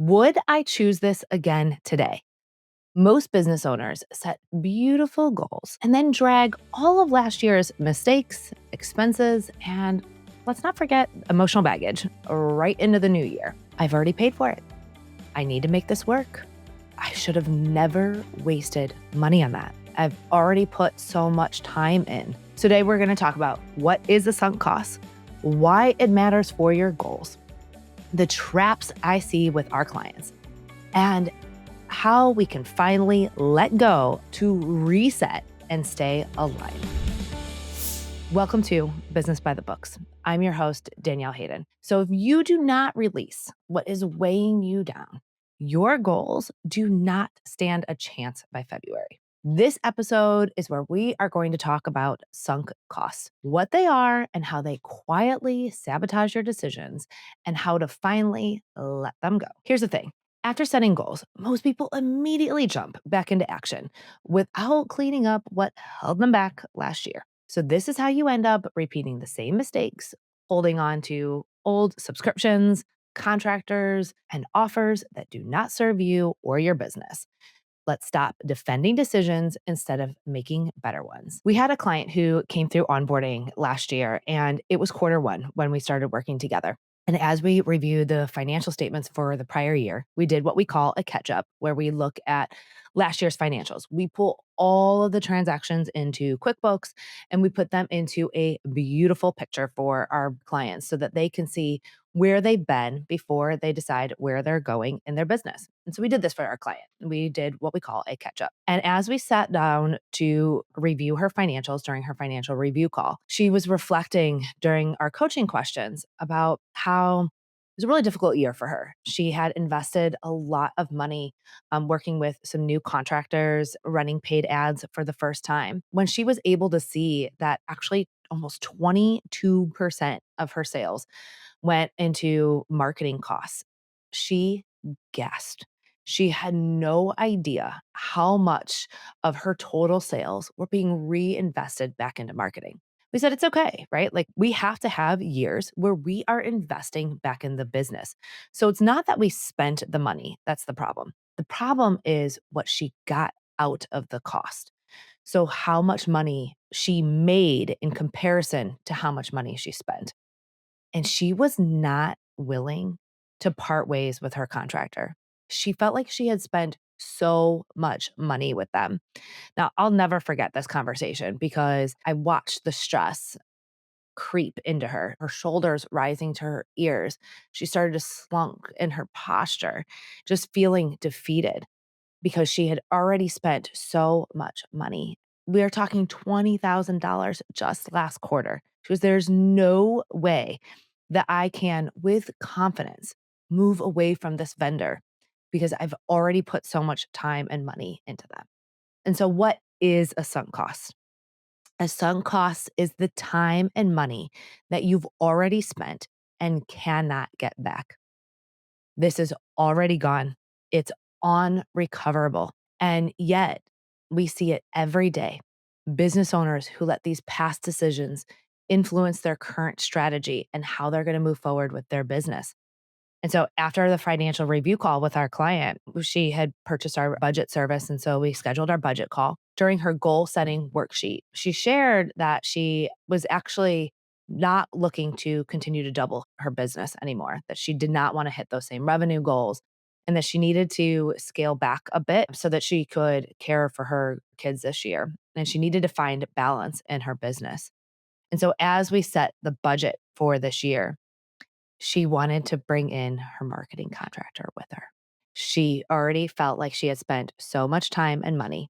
Would I choose this again today? Most business owners set beautiful goals and then drag all of last year's mistakes, expenses, and let's not forget emotional baggage right into the new year. I've already paid for it. I need to make this work. I should have never wasted money on that. I've already put so much time in. Today, we're going to talk about what is a sunk cost, why it matters for your goals, the traps I see with our clients, and how we can finally let go to reset and stay alive. Welcome to Business by the Books. I'm your host, Danielle Hayden. So if you do not release what is weighing you down, your goals do not stand a chance by February. This episode is where we are going to talk about sunk costs, what they are and how they quietly sabotage your decisions and how to finally let them go. Here's the thing. After setting goals, most people immediately jump back into action without cleaning up what held them back last year. So this is how you end up repeating the same mistakes, holding on to old subscriptions, contractors, and offers that do not serve you or your business. Let's stop defending decisions instead of making better ones. We had a client who came through onboarding last year, and it was Q1 when we started working together. And as we reviewed the financial statements for the prior year, we did what we call a catch up, where we look at last year's financials. We pull all of the transactions into QuickBooks and we put them into a beautiful picture for our clients so that they can see where they've been before they decide where they're going in their business. And so we did this for our client. We did what we call a catch up. And as we sat down to review her financials during her financial review call, she was reflecting during our coaching questions about how it was a really difficult year for her. She had invested a lot of money working with some new contractors, running paid ads for the first time. When she was able to see that actually almost 22% of her sales went into marketing costs, she gasped. She had no idea how much of her total sales were being reinvested back into marketing. We said, it's okay, right? Like we have to have years where we are investing back in the business. So it's not that we spent the money. That's the problem. The problem is what she got out of the cost. So how much money she made in comparison to how much money she spent. And she was not willing to part ways with her contractor. She felt like she had spent so much money with them. Now, I'll never forget this conversation because I watched the stress creep into her, her shoulders rising to her ears. She started to slunk in her posture, just feeling defeated because she had already spent so much money. We are talking $20,000 just last quarter. She goes, there's no way that I can, with confidence, move away from this vendor because I've already put so much time and money into them. And so, what is a sunk cost? A sunk cost is the time and money that you've already spent and cannot get back. This is already gone. It's unrecoverable. And yet we see it every day. Business owners who let these past decisions influence their current strategy and how they're going to move forward with their business. And so after the financial review call with our client, she had purchased our budget service. And so we scheduled our budget call. During her goal setting worksheet, she shared that she was actually not looking to continue to double her business anymore, that she did not want to hit those same revenue goals and that she needed to scale back a bit so that she could care for her kids this year. And she needed to find balance in her business. And so as we set the budget for this year, she wanted to bring in her marketing contractor with her. She already felt like she had spent so much time and money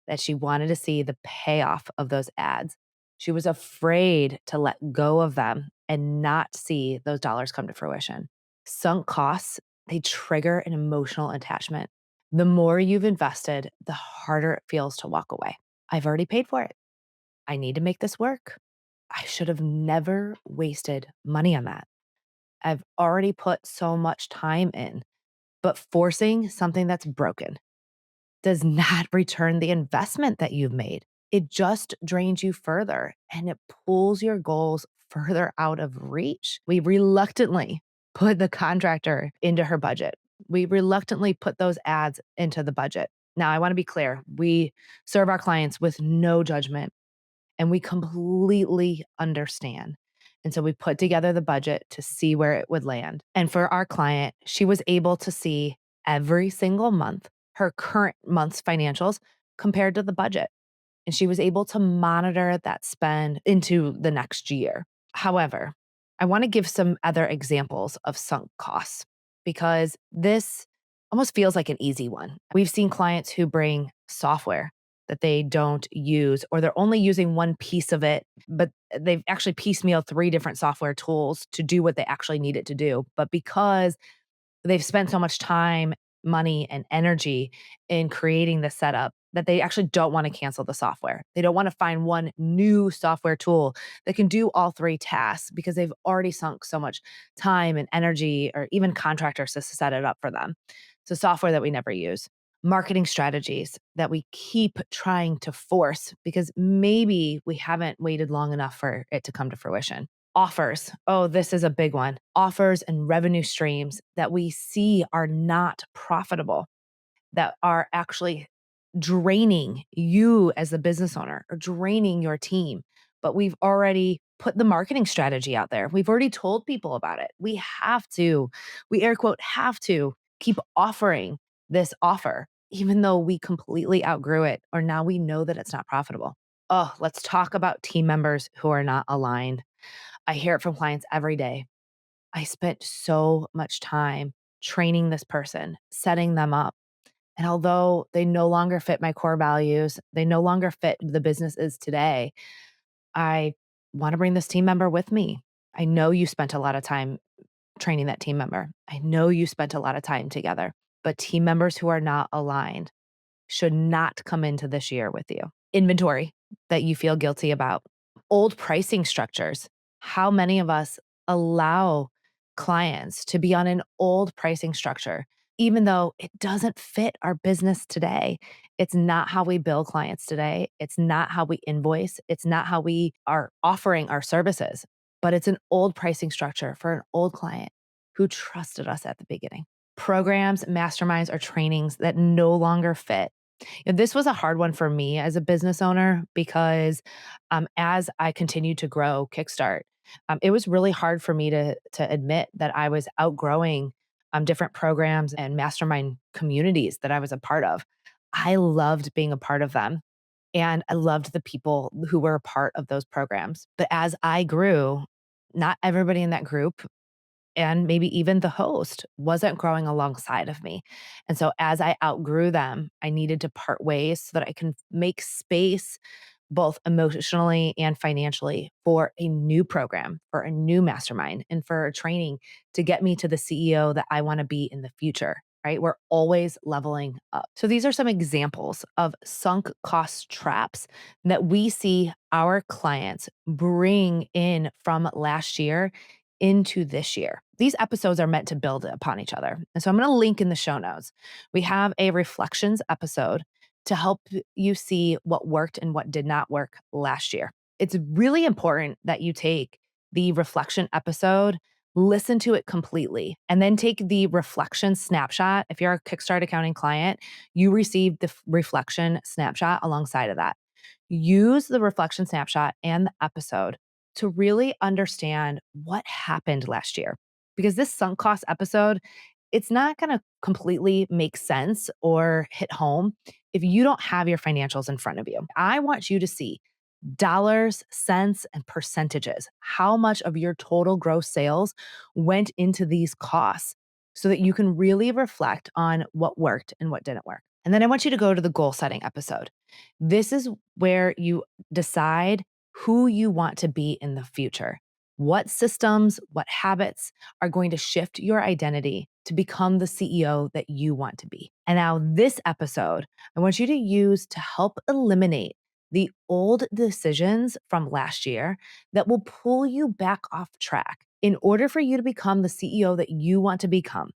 that she wanted to see the payoff of those ads. She was afraid to let go of them and not see those dollars come to fruition. Sunk costs, they trigger an emotional attachment. The more you've invested, the harder it feels to walk away. I've already paid for it. I need to make this work. I should have never wasted money on that. I've already put so much time in, but forcing something that's broken does not return the investment that you've made. It just drains you further and it pulls your goals further out of reach. We reluctantly put the contractor into her budget. We reluctantly put those ads into the budget. Now, I want to be clear, we serve our clients with no judgment and we completely understand. And so we put together the budget to see where it would land. And for our client, she was able to see every single month her current month's financials compared to the budget. And she was able to monitor that spend into the next year. However, I want to give some other examples of sunk costs because this almost feels like an easy one. We've seen clients who bring software that they don't use, or they're only using one piece of it, but they've actually piecemeal three different software tools to do what they actually need it to do. But because they've spent so much time, money, and energy in creating the setup that they actually don't want to cancel the software. They don't want to find one new software tool that can do all three tasks because they've already sunk so much time and energy, or even contractors to set it up for them. So, software that we never use. Marketing strategies that we keep trying to force because maybe we haven't waited long enough for it to come to fruition. Offers. Oh, this is a big one. Offers and revenue streams that we see are not profitable, that are actually draining you as the business owner or draining your team. But we've already put the marketing strategy out there. We've already told people about it. We air quote, have to keep offering this offer, even though we completely outgrew it, or now we know that it's not profitable. Oh, let's talk about team members who are not aligned. I hear it from clients every day. I spent so much time training this person, setting them up. And although they no longer fit my core values, they no longer fit the business is today, I want to bring this team member with me. I know you spent a lot of time training that team member. I know you spent a lot of time together, but team members who are not aligned should not come into this year with you. Inventory that you feel guilty about, old pricing structures. How many of us allow clients to be on an old pricing structure, even though it doesn't fit our business today? It's not how we bill clients today. It's not how we invoice. It's not how we are offering our services, but it's an old pricing structure for an old client who trusted us at the beginning. Programs, masterminds, or trainings that no longer fit. This was a hard one for me as a business owner because as I continued to grow Kickstart, it was really hard for me to admit that I was outgrowing different programs and mastermind communities that I was a part of. I loved being a part of them. And I loved the people who were a part of those programs. But as I grew, not everybody in that group and maybe even the host wasn't growing alongside of me. And so as I outgrew them, I needed to part ways so that I can make space both emotionally and financially for a new program, for a new mastermind, and for a training to get me to the CEO that I want to be in the future. Right? We're always leveling up. So, these are some examples of sunk cost traps that we see our clients bring in from last year into this year. These episodes are meant to build upon each other. And so I'm going to link in the show notes. We have a reflections episode to help you see what worked and what did not work last year. It's really important that you take the reflection episode, listen to it completely, and then take the reflection snapshot. If you're a Kickstart accounting client, you receive the reflection snapshot alongside of that. Use the reflection snapshot and the episode to really understand what happened last year. Because this sunk cost episode, it's not going to completely make sense or hit home if you don't have your financials in front of you. I want you to see dollars, cents, and percentages. How much of your total gross sales went into these costs so that you can really reflect on what worked and what didn't work. And then I want you to go to the goal setting episode. This is where you decide who you want to be in the future. What systems, what habits are going to shift your identity to become the CEO that you want to be. And now, this episode, I want you to use to help eliminate the old decisions from last year that will pull you back off track. In order for you to become the CEO that you want to become,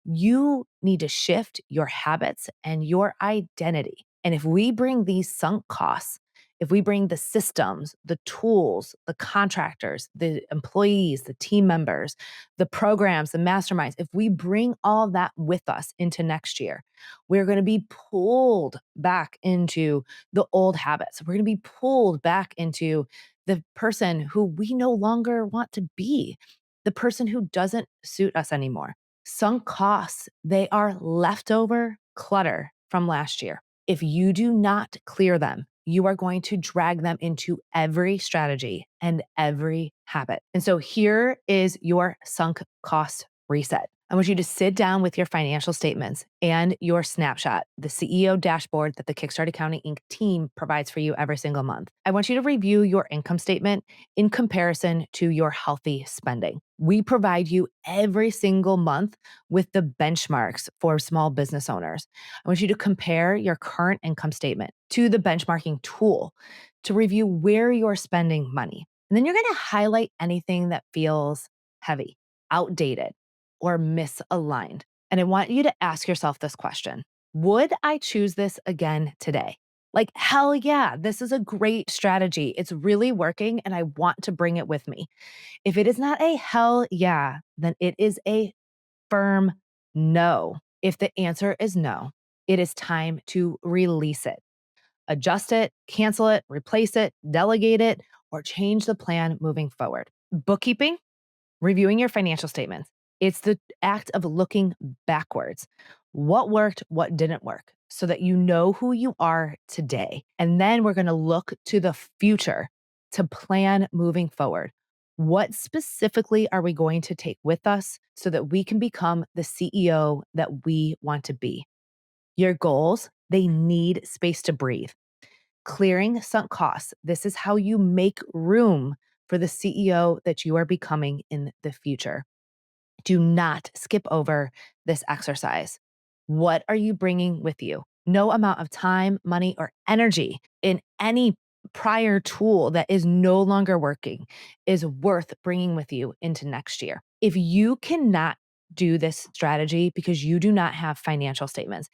you need to shift your habits and your identity. And if we bring these sunk costs, If we bring the systems, the tools, the contractors, the employees, the team members, the programs, the masterminds, if we bring all that with us into next year, we're going to be pulled back into the old habits. We're going to be pulled back into the person who we no longer want to be, the person who doesn't suit us anymore. Sunk costs, they are leftover clutter from last year. If you do not clear them, you are going to drag them into every strategy and every habit. And so here is your sunk cost reset. I want you to sit down with your financial statements and your snapshot, the CEO dashboard that the Kickstart Accounting Inc. team provides for you every single month. I want you to review your income statement in comparison to your healthy spending. We provide you every single month with the benchmarks for small business owners. I want you to compare your current income statement to the benchmarking tool to review where you're spending money. And then you're going to highlight anything that feels heavy, outdated, or misaligned. And I want you to ask yourself this question: would I choose this again today? Like, hell yeah, this is a great strategy. It's really working, and I want to bring it with me. If it is not a hell yeah, then it is a firm no. If the answer is no, it is time to release it, adjust it, cancel it, replace it, delegate it, or change the plan moving forward. Bookkeeping, reviewing your financial statements. It's the act of looking backwards. What worked, what didn't work, so that you know who you are today. And then we're going to look to the future to plan moving forward. What specifically are we going to take with us so that we can become the CEO that we want to be? Your goals, they need space to breathe. Clearing sunk costs. This is how you make room for the CEO that you are becoming in the future. Do not skip over this exercise. What are you bringing with you? No amount of time, money, or energy in any prior tool that is no longer working is worth bringing with you into next year. If you cannot do this strategy because you do not have financial statements,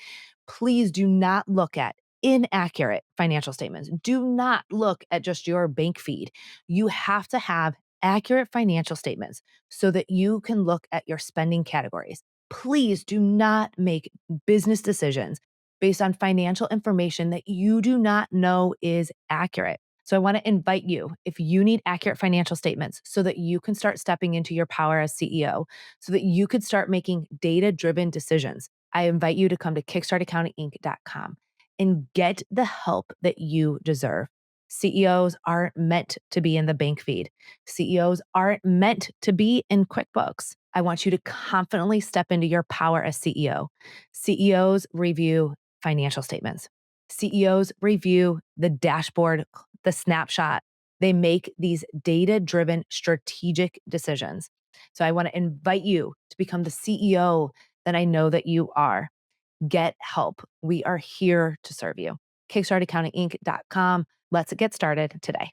please do not look at inaccurate financial statements. Do not look at just your bank feed. You have to have accurate financial statements so that you can look at your spending categories. Please do not make business decisions based on financial information that you do not know is accurate. So I want to invite you, if you need accurate financial statements so that you can start stepping into your power as CEO, so that you could start making data-driven decisions, I invite you to come to kickstartaccountinginc.com and get the help that you deserve. CEOs aren't meant to be in the bank feed. CEOs aren't meant to be in QuickBooks. I want you to confidently step into your power as CEO. CEOs review financial statements. CEOs review the dashboard, the snapshot. They make these data-driven strategic decisions. So I want to invite you to become the CEO that I know that you are. Get help. We are here to serve you. kickstartaccountinginc.com. Let's get started today.